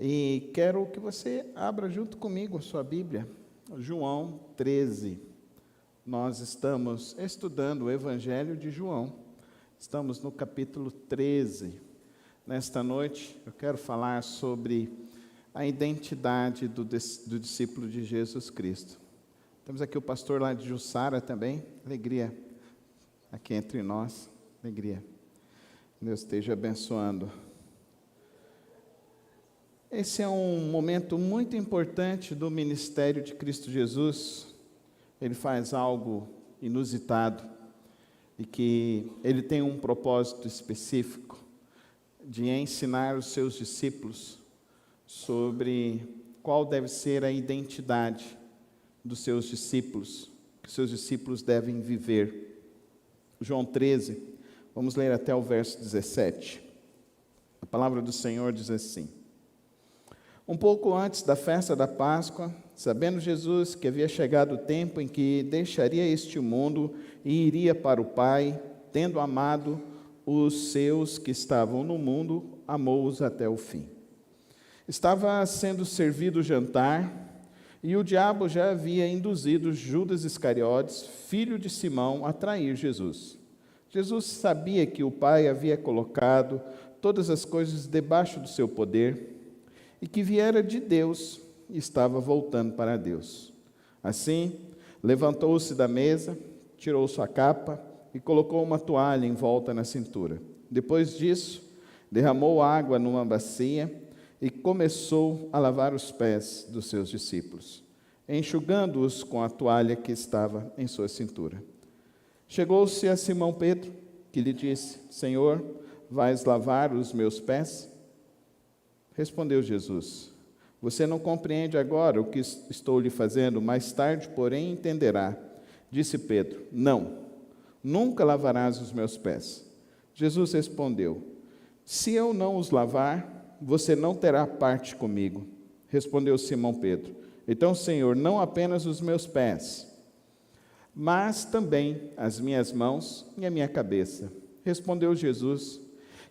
E quero que você abra junto comigo a sua Bíblia, João 13. Nós estamos estudando o Evangelho de João. Estamos no capítulo 13. Nesta noite, eu quero falar sobre a identidade do discípulo de Jesus Cristo. Temos aqui o pastor lá de Jussara também. Alegria aqui entre nós. Alegria. Deus esteja abençoando. Esse é um momento muito importante do ministério de Cristo Jesus. Ele faz algo inusitado e que ele tem um propósito específico de ensinar os seus discípulos sobre qual deve ser a identidade dos seus discípulos, que os seus discípulos devem viver. João 13, vamos ler até o verso 17. A palavra do Senhor diz assim: Um pouco antes da festa da Páscoa, sabendo Jesus que havia chegado o tempo em que deixaria este mundo e iria para o Pai, tendo amado os seus que estavam no mundo, amou-os até o fim. Estava sendo servido o jantar, e o diabo já havia induzido Judas Iscariotes, filho de Simão, a trair Jesus. Jesus sabia que o Pai havia colocado todas as coisas debaixo do seu poder, e que viera de Deus e estava voltando para Deus. Assim, levantou-se da mesa, tirou sua capa e colocou uma toalha em volta na cintura. Depois disso, derramou água numa bacia e começou a lavar os pés dos seus discípulos, enxugando-os com a toalha que estava em sua cintura. Chegou-se a Simão Pedro, que lhe disse: Senhor, vais lavar os meus pés? Respondeu Jesus: Você não compreende agora o que estou lhe fazendo, mais tarde, porém, entenderá. Disse Pedro: Não, nunca lavarás os meus pés. Jesus respondeu: Se eu não os lavar, você não terá parte comigo. Respondeu Simão Pedro: Então, Senhor, não apenas os meus pés, mas também as minhas mãos e a minha cabeça. Respondeu Jesus: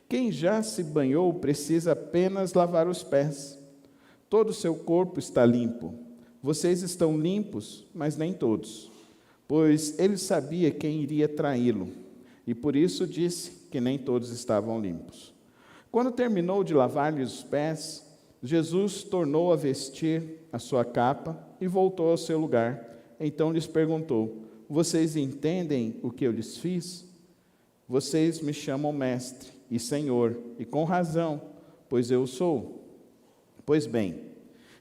Quem já se banhou precisa apenas lavar os pés. Todo o seu corpo está limpo. Vocês estão limpos, mas nem todos. Pois ele sabia quem iria traí-lo, e por isso disse que nem todos estavam limpos. Quando terminou de lavar-lhes os pés, Jesus tornou a vestir a sua capa e voltou ao seu lugar. Então lhes perguntou: Vocês entendem o que eu lhes fiz? Vocês me chamam mestre e Senhor, e com razão, pois eu sou. Pois bem,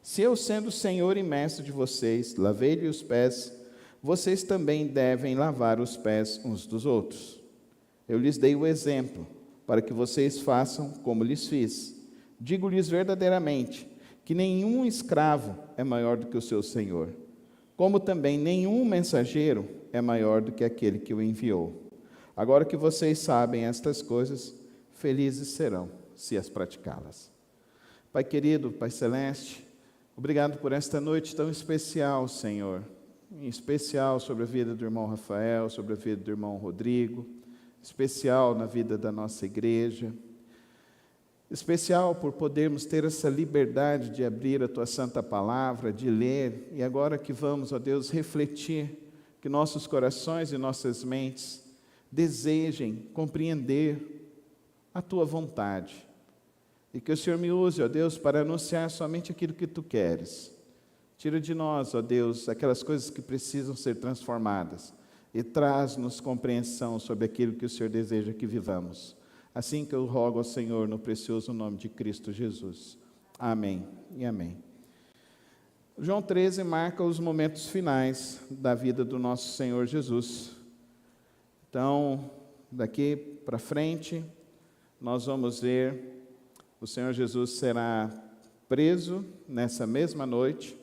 se eu, sendo Senhor e mestre de vocês, lavei-lhe os pés, vocês também devem lavar os pés uns dos outros. Eu lhes dei o exemplo, para que vocês façam como lhes fiz. Digo-lhes verdadeiramente, que nenhum escravo é maior do que o seu Senhor, como também nenhum mensageiro é maior do que aquele que o enviou. Agora que vocês sabem estas coisas, felizes serão se as praticá-las. Pai querido, Pai celeste, obrigado por esta noite tão especial, Senhor. Em especial sobre a vida do irmão Rafael, sobre a vida do irmão Rodrigo, especial na vida da nossa igreja, especial por podermos ter essa liberdade de abrir a Tua Santa Palavra, de ler, e agora que vamos, ó Deus, refletir, que nossos corações e nossas mentes desejem compreender a Tua vontade, e que o Senhor me use, ó Deus, para anunciar somente aquilo que Tu queres. Tira de nós, ó Deus, aquelas coisas que precisam ser transformadas, e traz-nos compreensão sobre aquilo que o Senhor deseja que vivamos. Assim que eu rogo ao Senhor, no precioso nome de Cristo Jesus. Amém e amém. João 13 marca os momentos finais da vida do nosso Senhor Jesus. Então, daqui para frente, nós vamos ver o Senhor Jesus será preso nessa mesma noite.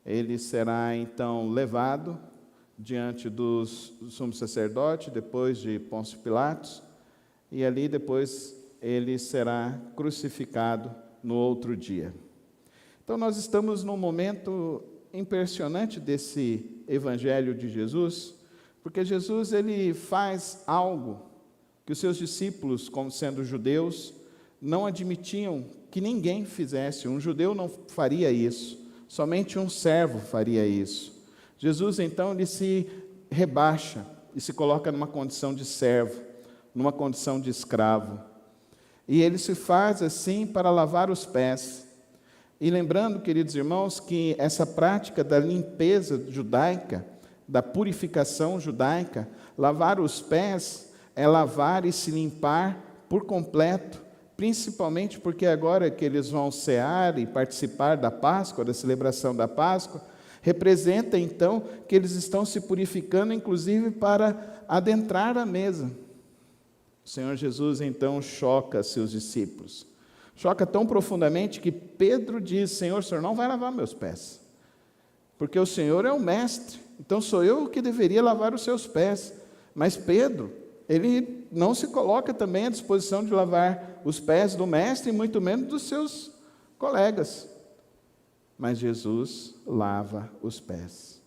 Ele será então levado diante do sumo sacerdote, depois de Pôncio Pilatos, e ali depois ele será crucificado no outro dia. Então nós estamos num momento impressionante desse Evangelho de Jesus, porque Jesus ele faz algo que os seus discípulos, como sendo judeus, não admitiam que ninguém fizesse. Um judeu não faria isso, somente um servo faria isso. Jesus, então, ele se rebaixa e se coloca numa condição de servo, numa condição de escravo. E ele se faz assim para lavar os pés. E lembrando, queridos irmãos, que essa prática da limpeza judaica, da purificação judaica, lavar os pés é lavar e se limpar por completo, principalmente porque agora que eles vão cear e participar da Páscoa, da celebração da Páscoa, representa então que eles estão se purificando, inclusive para adentrar a mesa. O Senhor Jesus então choca seus discípulos. Choca tão profundamente que Pedro diz: Senhor, o Senhor não vai lavar meus pés, porque o Senhor é o mestre, então sou eu que deveria lavar os seus pés. Mas Pedro, ele não se coloca também à disposição de lavar os pés do mestre, e muito menos dos seus colegas. Mas Jesus lava os pés.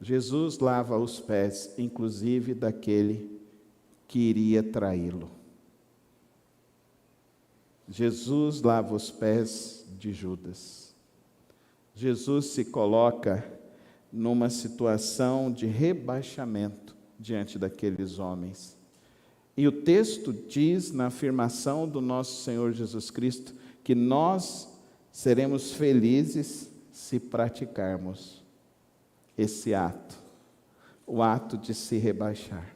Jesus lava os pés, inclusive daquele que iria traí-lo. Jesus lava os pés de Judas. Jesus se coloca numa situação de rebaixamento diante daqueles homens. E o texto diz, na afirmação do nosso Senhor Jesus Cristo, que nós seremos felizes se praticarmos esse ato, o ato de se rebaixar.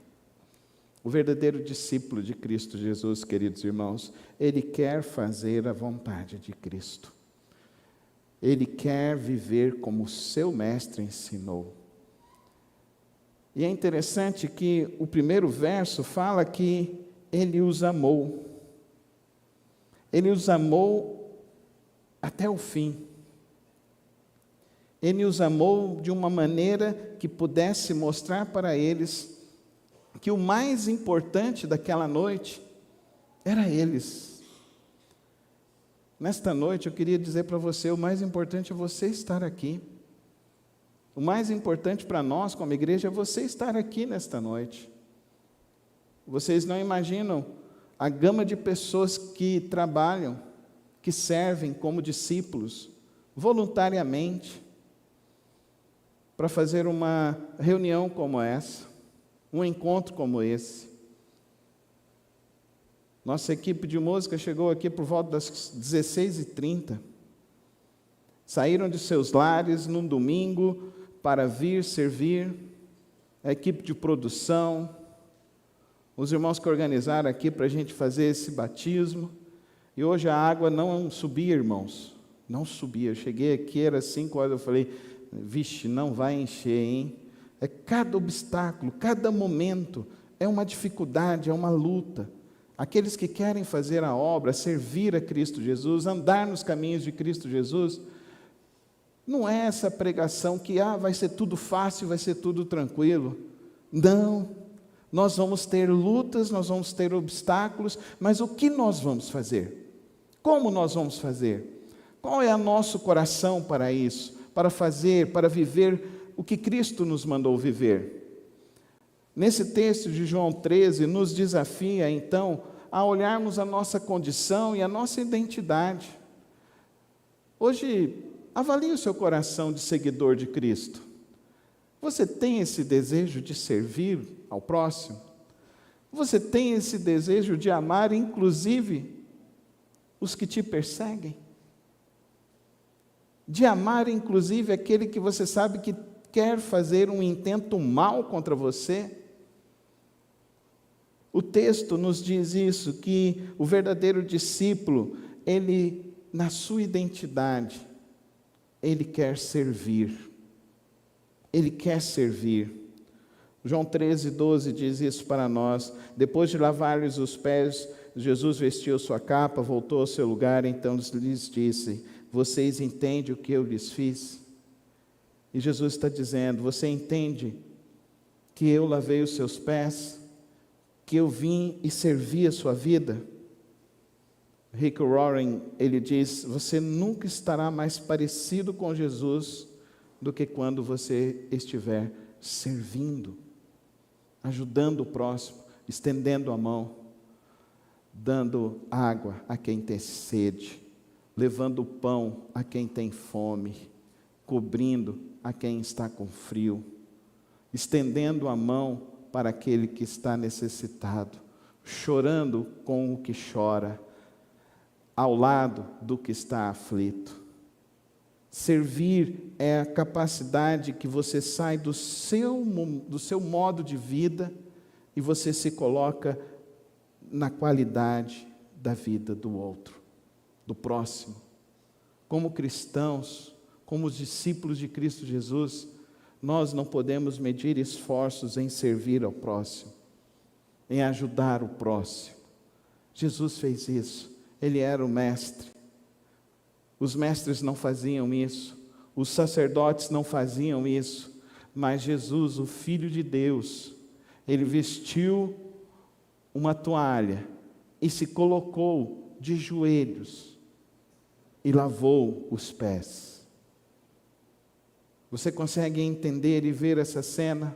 O verdadeiro discípulo de Cristo Jesus, queridos irmãos, ele quer fazer a vontade de Cristo. Ele quer viver como o seu mestre ensinou. E é interessante que o primeiro verso fala que ele os amou. Ele os amou até o fim. Ele os amou de uma maneira que pudesse mostrar para eles que o mais importante daquela noite era eles. Nesta noite eu queria dizer para você, o mais importante é você estar aqui. O mais importante para nós como igreja é você estar aqui nesta noite. Vocês não imaginam a gama de pessoas que trabalham, que servem como discípulos, voluntariamente, para fazer uma reunião como essa, um encontro como esse. Nossa equipe de música chegou aqui por volta das 16h30. Saíram de seus lares num domingo para vir servir. A equipe de produção, os irmãos que organizaram aqui para a gente fazer esse batismo. E hoje a água não subia, irmãos. Não subia. Eu cheguei aqui, era 5 horas, eu falei, vixe, não vai encher, hein? É cada obstáculo, cada momento, é uma dificuldade, é uma luta. Aqueles que querem fazer a obra, servir a Cristo Jesus, andar nos caminhos de Cristo Jesus, não é essa pregação que vai ser tudo fácil, vai ser tudo tranquilo. Não, nós vamos ter lutas, nós vamos ter obstáculos, mas o que nós vamos fazer? Como nós vamos fazer? Qual é o nosso coração para isso? Para fazer, para viver o que Cristo nos mandou viver. Nesse texto de João 13, nos desafia, então, a olharmos a nossa condição e a nossa identidade. Hoje, avalie o seu coração de seguidor de Cristo. Você tem esse desejo de servir ao próximo? Você tem esse desejo de amar, inclusive, os que te perseguem? De amar, inclusive, aquele que você sabe que quer fazer um intento mal contra você? O texto nos diz isso, que o verdadeiro discípulo, ele, na sua identidade, ele quer servir. Ele quer servir. João 13:12 diz isso para nós. Depois de lavar-lhes os pés, Jesus vestiu sua capa, voltou ao seu lugar, então lhes disse: vocês entendem o que eu lhes fiz? E Jesus está dizendo: você entende que eu lavei os seus pés? Que eu vim e servi a sua vida? Rick Warren, ele diz: você nunca estará mais parecido com Jesus do que quando você estiver servindo, ajudando o próximo, estendendo a mão. dando água a quem tem sede, levando pão a quem tem fome, cobrindo a quem está com frio, estendendo a mão para aquele que está necessitado, chorando com o que chora, ao lado do que está aflito. Servir é a capacidade que você sai do seu modo de vida e você se coloca na qualidade da vida do outro, do próximo. Como cristãos, como os discípulos de Cristo Jesus, nós não podemos medir esforços em servir ao próximo, em ajudar o próximo. Jesus fez isso, ele era o mestre. Os mestres não faziam isso, os sacerdotes não faziam isso, mas Jesus, o Filho de Deus, ele vestiu uma toalha e se colocou de joelhos e lavou os pés. Você consegue entender e ver essa cena?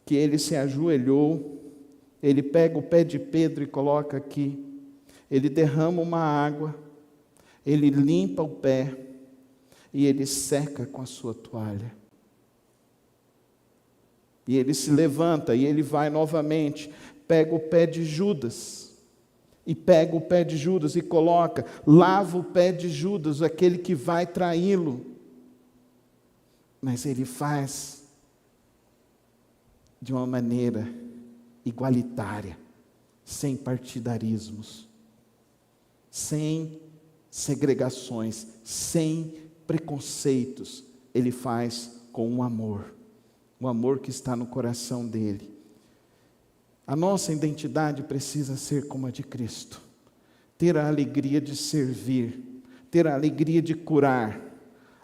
Que ele se ajoelhou, ele pega o pé de Pedro e coloca aqui, ele derrama uma água, ele limpa o pé e ele seca com a sua toalha. E ele se levanta e ele vai novamente, pega o pé de Judas, e coloca, lava o pé de Judas, aquele que vai traí-lo. Mas ele faz de uma maneira igualitária, sem partidarismos, sem segregações, sem preconceitos. Ele faz com o amor que está no coração dele. A nossa identidade precisa ser como a de Cristo, ter a alegria de servir, ter a alegria de curar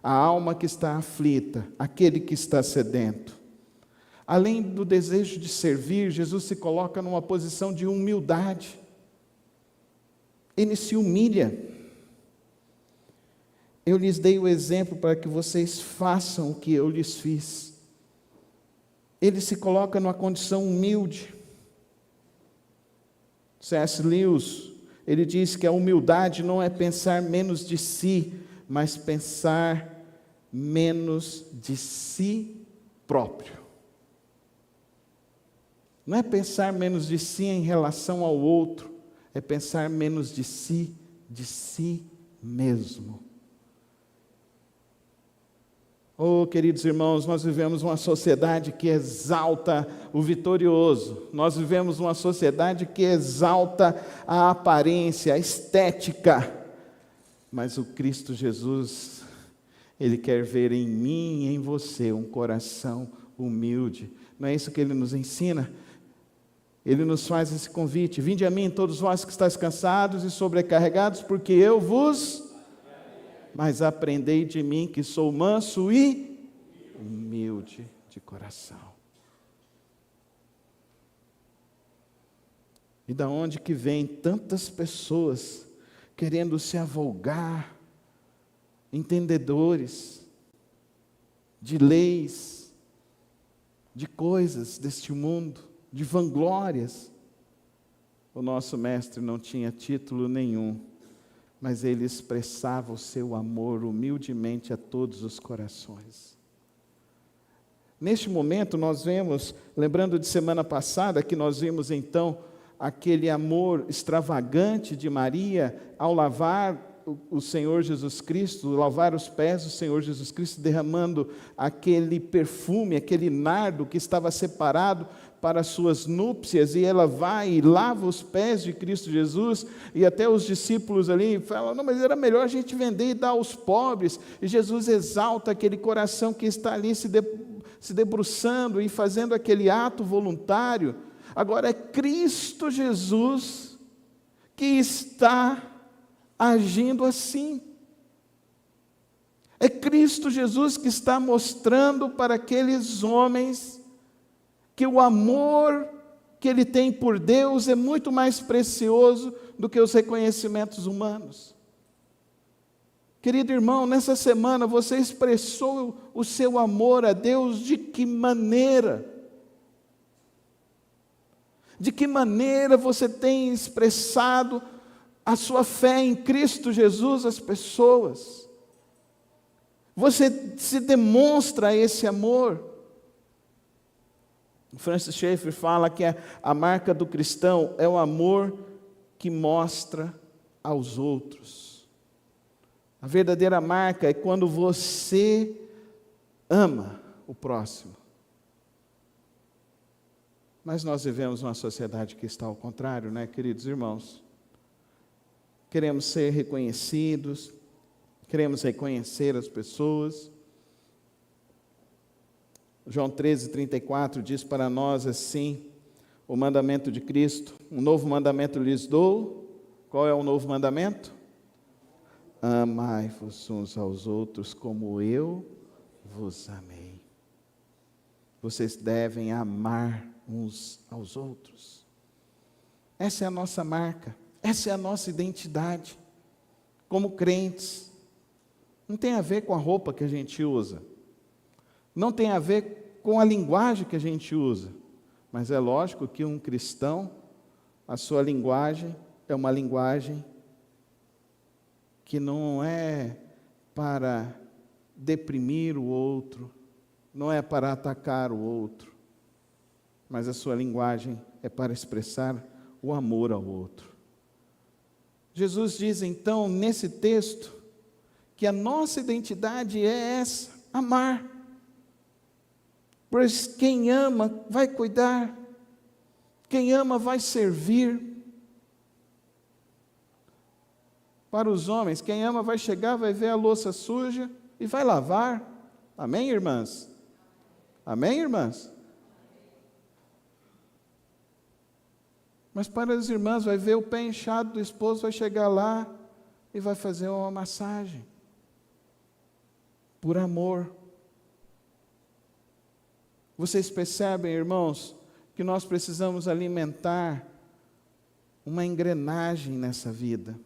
a alma que está aflita, aquele que está sedento. Além do desejo de servir, Jesus se coloca numa posição de humildade. Ele se humilha. Eu lhes dei o exemplo para que vocês façam o que eu lhes fiz. Ele se coloca numa condição humilde. C.S. Lewis, ele diz que a humildade não é pensar menos de si, mas pensar menos de si próprio. Não é pensar menos de si em relação ao outro, é pensar menos de si mesmo. Oh, queridos irmãos, nós vivemos uma sociedade que exalta o vitorioso, nós vivemos uma sociedade que exalta a aparência, a estética, mas o Cristo Jesus, Ele quer ver em mim e em você um coração humilde. Não é isso que Ele nos ensina? Ele nos faz esse convite: vinde a mim todos vós que estáis cansados e sobrecarregados, porque eu vos... Mas aprendei de mim que sou manso e humilde de coração. E da onde que vem tantas pessoas querendo se avolgar, entendedores de leis, de coisas deste mundo, de vanglórias? O nosso mestre não tinha título nenhum, mas ele expressava o seu amor humildemente a todos os corações. Neste momento nós vemos, lembrando de semana passada, que nós vimos então aquele amor extravagante de Maria ao lavar o Senhor Jesus Cristo, lavar os pés do Senhor Jesus Cristo, derramando aquele perfume, aquele nardo que estava separado para as suas núpcias, e ela vai e lava os pés de Cristo Jesus, e até os discípulos ali falam: não, mas era melhor a gente vender e dar aos pobres. E Jesus exalta aquele coração que está ali se debruçando e fazendo aquele ato voluntário. Agora é Cristo Jesus que está agindo assim. É Cristo Jesus que está mostrando para aqueles homens que o amor que ele tem por Deus é muito mais precioso do que os reconhecimentos humanos. Querido irmão, nessa semana você expressou o seu amor a Deus de que maneira? De que maneira você tem expressado a sua fé em Cristo Jesus às pessoas? Você se demonstra esse amor? Francis Schaeffer fala que a marca do cristão é o amor que mostra aos outros. A verdadeira marca é quando você ama o próximo. Mas nós vivemos uma sociedade que está ao contrário, né, queridos irmãos? Queremos ser reconhecidos, queremos reconhecer as pessoas. João 13:34 diz para nós assim, o mandamento de Cristo: um novo mandamento lhes dou. Qual é o novo mandamento? Amai-vos uns aos outros como eu vos amei. Vocês devem amar uns aos outros. Essa é a nossa marca, essa é a nossa identidade como crentes. Não tem a ver com a roupa que a gente usa, não tem a ver com a linguagem que a gente usa, mas é lógico que um cristão, a sua linguagem é uma linguagem que não é para deprimir o outro, não é para atacar o outro, mas a sua linguagem é para expressar o amor ao outro. Jesus diz então nesse texto que a nossa identidade é essa: amar. Pois quem ama vai cuidar, quem ama vai servir. Para os homens, quem ama vai chegar, vai ver a louça suja e vai lavar. Amém, irmãs? Amém, irmãs? Mas para as irmãs, vai ver o pé inchado do esposo, vai chegar lá e vai fazer uma massagem. Por amor. Vocês percebem, irmãos, que nós precisamos alimentar uma engrenagem nessa vida.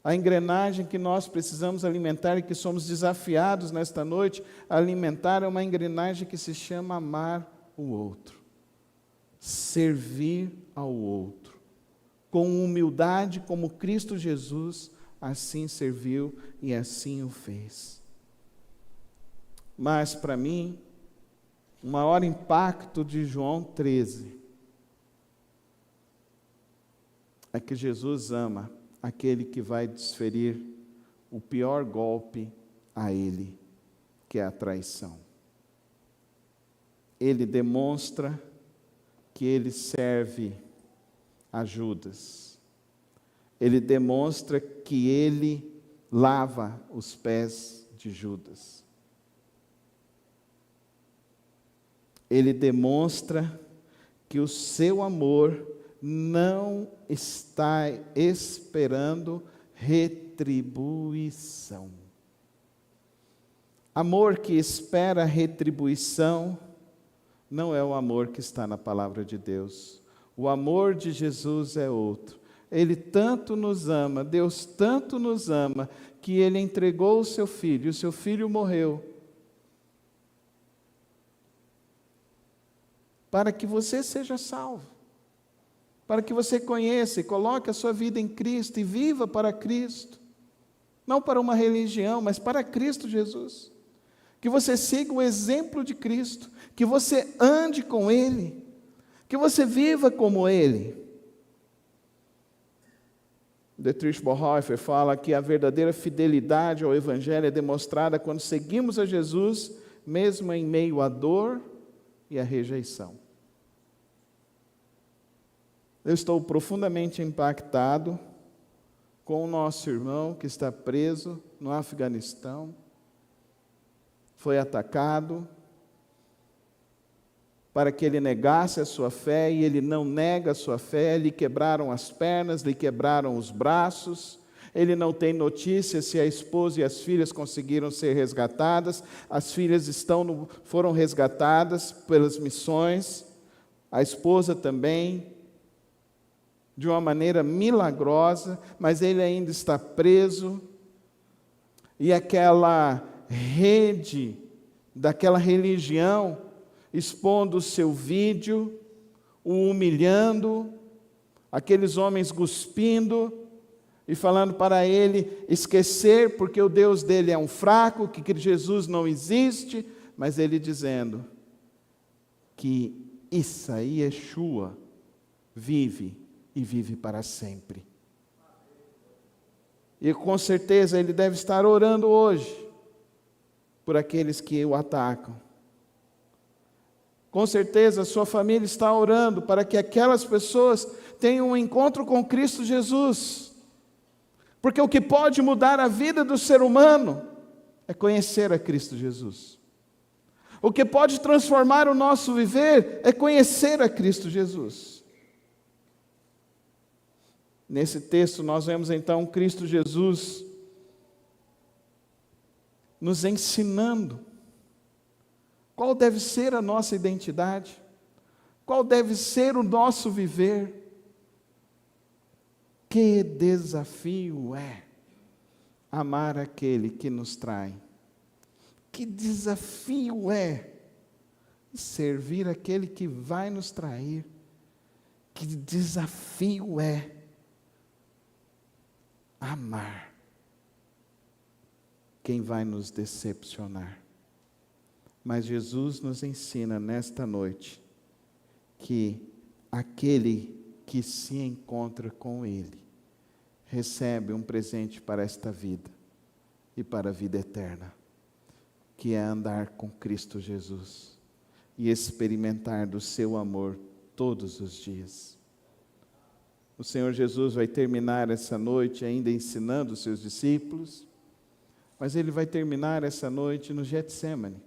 A engrenagem que nós precisamos alimentar e que somos desafiados nesta noite a alimentar é uma engrenagem que se chama amar o outro. Servir ao outro. Com humildade, como Cristo Jesus assim serviu e assim o fez. Mas, para mim, o maior impacto de João 13 é que Jesus ama aquele que vai desferir o pior golpe a ele, que é a traição. Ele demonstra que ele serve a Judas. Ele demonstra que ele lava os pés de Judas. Ele demonstra que o seu amor não está esperando retribuição. Amor que espera retribuição não é o amor que está na palavra de Deus. O amor de Jesus é outro. Ele tanto nos ama, Deus tanto nos ama, que Ele entregou o seu Filho, o seu Filho morreu, para que você seja salvo, para que você conheça e coloque a sua vida em Cristo e viva para Cristo, não para uma religião, mas para Cristo Jesus, que você siga o exemplo de Cristo, que você ande com Ele, que você viva como Ele. Dietrich Bonhoeffer fala que a verdadeira fidelidade ao Evangelho é demonstrada quando seguimos a Jesus, mesmo em meio à dor e à rejeição. Eu estou profundamente impactado com o nosso irmão que está preso no Afeganistão, foi atacado, para que ele negasse a sua fé, e ele não nega a sua fé, lhe quebraram as pernas, lhe quebraram os braços, ele não tem notícia se a esposa e as filhas conseguiram ser resgatadas, as filhas foram resgatadas pelas missões, a esposa também, de uma maneira milagrosa, mas ele ainda está preso, e aquela rede daquela religião, expondo o seu vídeo, o humilhando, aqueles homens cuspindo e falando para ele esquecer, porque o Deus dele é um fraco, que Jesus não existe, mas ele dizendo que isso aí, Yeshua, vive e vive para sempre. E com certeza ele deve estar orando hoje por aqueles que o atacam. Com certeza a sua família está orando para que aquelas pessoas tenham um encontro com Cristo Jesus. Porque o que pode mudar a vida do ser humano é conhecer a Cristo Jesus. O que pode transformar o nosso viver é conhecer a Cristo Jesus. Nesse texto nós vemos então Cristo Jesus nos ensinando qual deve ser a nossa identidade, qual deve ser o nosso viver. Que desafio é amar aquele que nos trai. Que desafio é servir aquele que vai nos trair. Que desafio é amar quem vai nos decepcionar. Mas Jesus nos ensina nesta noite que aquele que se encontra com Ele recebe um presente para esta vida e para a vida eterna, que é andar com Cristo Jesus e experimentar do seu amor todos os dias. O Senhor Jesus vai terminar essa noite ainda ensinando os seus discípulos, mas Ele vai terminar essa noite no Getsemane.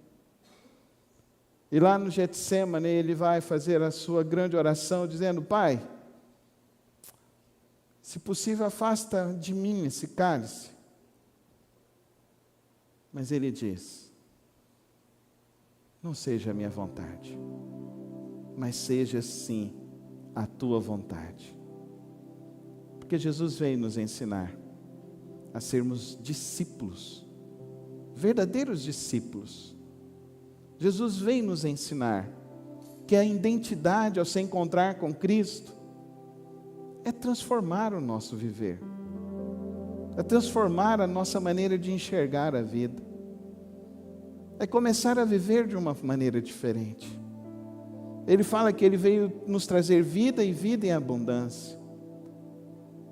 E lá no Getsemane Ele vai fazer a sua grande oração dizendo: Pai, se possível afasta de mim esse cálice. Mas Ele diz: não seja a minha vontade, mas seja sim a tua vontade. Porque Jesus veio nos ensinar a sermos discípulos, verdadeiros discípulos. Jesus veio nos ensinar que a identidade ao se encontrar com Cristo é transformar o nosso viver, é transformar a nossa maneira de enxergar a vida, é começar a viver de uma maneira diferente. Ele fala que Ele veio nos trazer vida e vida em abundância.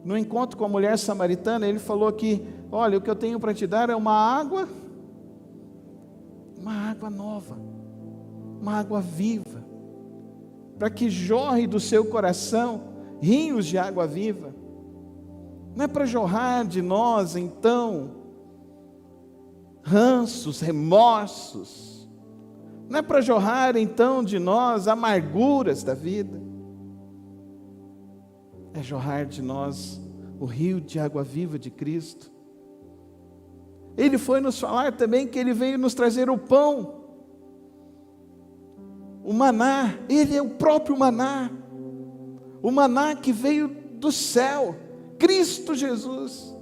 No encontro com a mulher samaritana, Ele falou que, olha, o que eu tenho para te dar é uma água nova, uma água viva, para que jorre do seu coração rios de água viva. Não é para jorrar de nós, então, ranços, remorsos. Não é para jorrar, então, de nós amarguras da vida. É jorrar de nós o rio de água viva de Cristo. Ele foi nos falar também que Ele veio nos trazer o pão, o maná. Ele é o próprio maná. O maná que veio do céu, Cristo Jesus,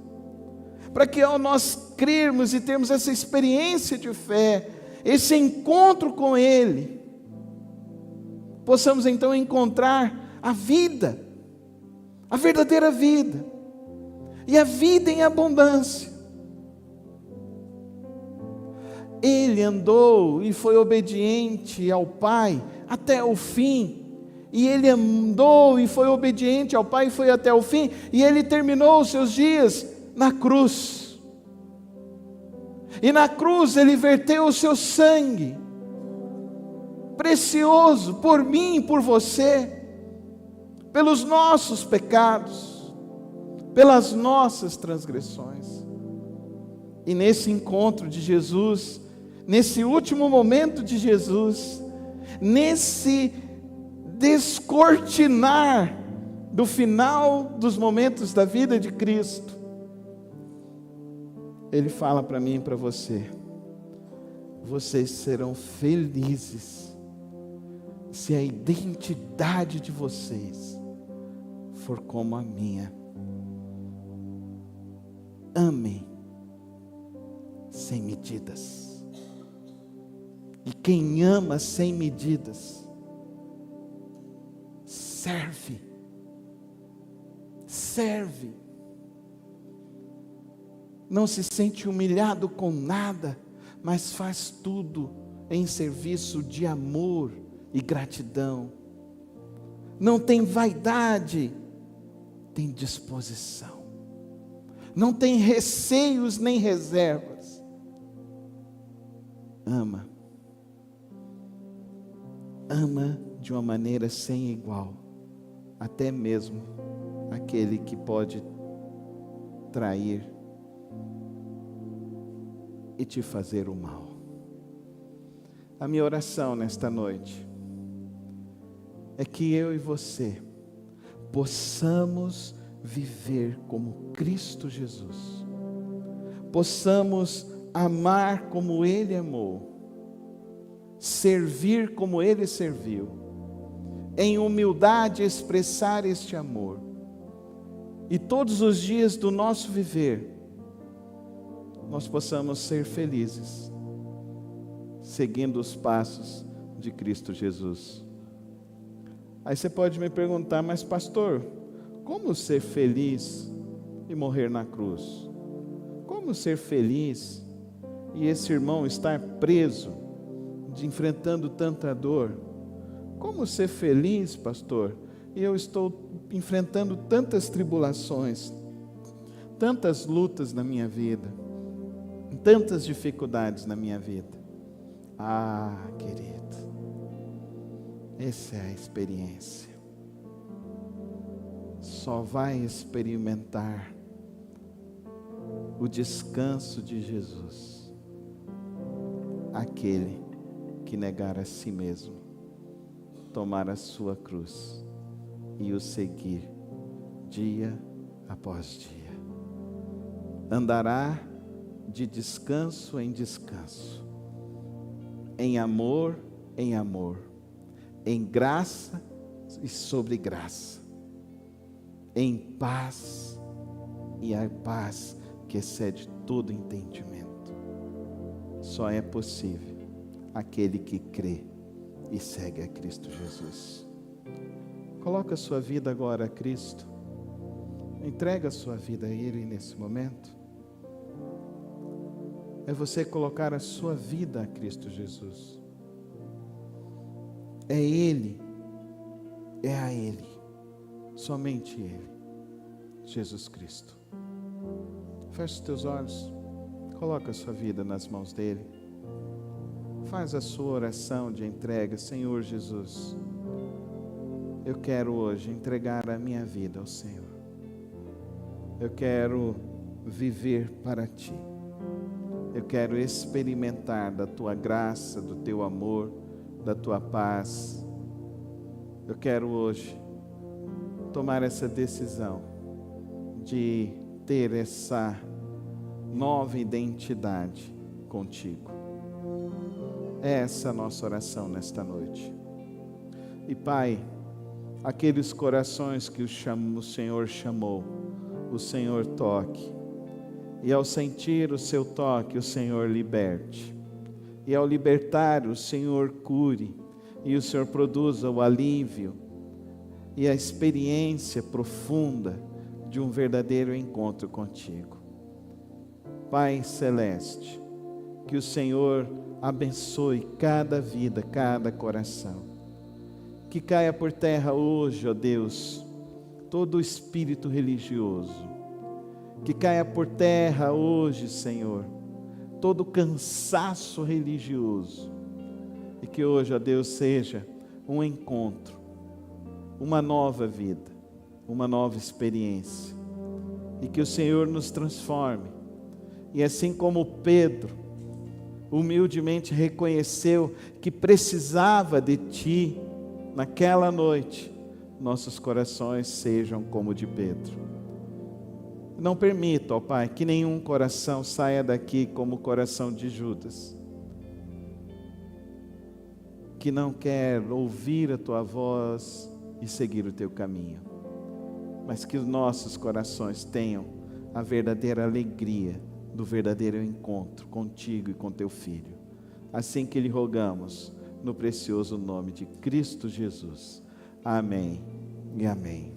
para que ao nós crermos e termos essa experiência de fé, esse encontro com Ele, possamos então encontrar a vida, a verdadeira vida, e a vida em abundância. Ele andou e foi obediente ao Pai até o fim. E Ele andou e foi obediente ao Pai e foi até o fim. E Ele terminou os seus dias na cruz. E na cruz Ele verteu o seu sangue precioso por mim e por você, pelos nossos pecados, pelas nossas transgressões. E nesse encontro de Jesus, nesse último momento de Jesus, nesse descortinar do final dos momentos da vida de Cristo, Ele fala para mim e para você: vocês serão felizes se a identidade de vocês for como a minha. Amem sem medidas. E quem ama sem medidas serve. Serve. Não se sente humilhado com nada, mas faz tudo em serviço de amor e gratidão. Não tem vaidade, tem disposição. Não tem receios nem reservas. Ama. Ama de uma maneira sem igual, até mesmo aquele que pode trair e te fazer o mal. A minha oração nesta noite é que eu e você possamos viver como Cristo Jesus, possamos amar como Ele amou, servir como Ele serviu, em humildade expressar este amor, e todos os dias do nosso viver, nós possamos ser felizes, seguindo os passos de Cristo Jesus. Aí você pode me perguntar, mas pastor, como ser feliz e morrer na cruz? Como ser feliz e esse irmão estar preso, enfrentando tanta dor? Como ser feliz, pastor, e eu estou enfrentando tantas tribulações, tantas lutas na minha vida, tantas dificuldades na minha vida? Ah, querido, essa é a experiência. Só vai experimentar o descanso de Jesus aquele que negar a si mesmo, tomar a sua cruz e o seguir dia após dia. Andará de descanso em descanso, em amor, em graça e sobre graça, em paz, e a paz que excede todo entendimento. Só é possível aquele que crê e segue a Cristo Jesus. Coloca a sua vida agora a Cristo, entrega a sua vida a Ele nesse momento. É você colocar a sua vida a Cristo Jesus. É Ele, é a Ele, somente Ele, Jesus Cristo. Feche os teus olhos, coloca a sua vida nas mãos dEle, faz a sua oração de entrega. Senhor Jesus, eu quero hoje entregar a minha vida ao Senhor, eu quero viver para Ti, eu quero experimentar da Tua graça, do Teu amor, da Tua paz. Eu quero hoje tomar essa decisão de ter essa nova identidade contigo. É essa a nossa oração nesta noite. E Pai, aqueles corações que o Senhor chamou, o Senhor toque. E ao sentir o seu toque, o Senhor liberte. E ao libertar, o Senhor cure. E o Senhor produza o alívio e a experiência profunda de um verdadeiro encontro contigo. Pai Celeste, que o Senhor abençoe cada vida, cada coração. Que caia por terra hoje, ó Deus, todo o espírito religioso. Que caia por terra hoje, Senhor, todo o cansaço religioso. E que hoje, ó Deus, seja um encontro, uma nova vida, uma nova experiência. E que o Senhor nos transforme. E assim como Pedro humildemente reconheceu que precisava de Ti naquela noite, nossos corações sejam como o de Pedro. Não permita, ó Pai, que nenhum coração saia daqui como o coração de Judas, que não quer ouvir a Tua voz e seguir o Teu caminho, mas que os nossos corações tenham a verdadeira alegria do verdadeiro encontro contigo e com Teu Filho. Assim que lhe rogamos, no precioso nome de Cristo Jesus. Amém e amém.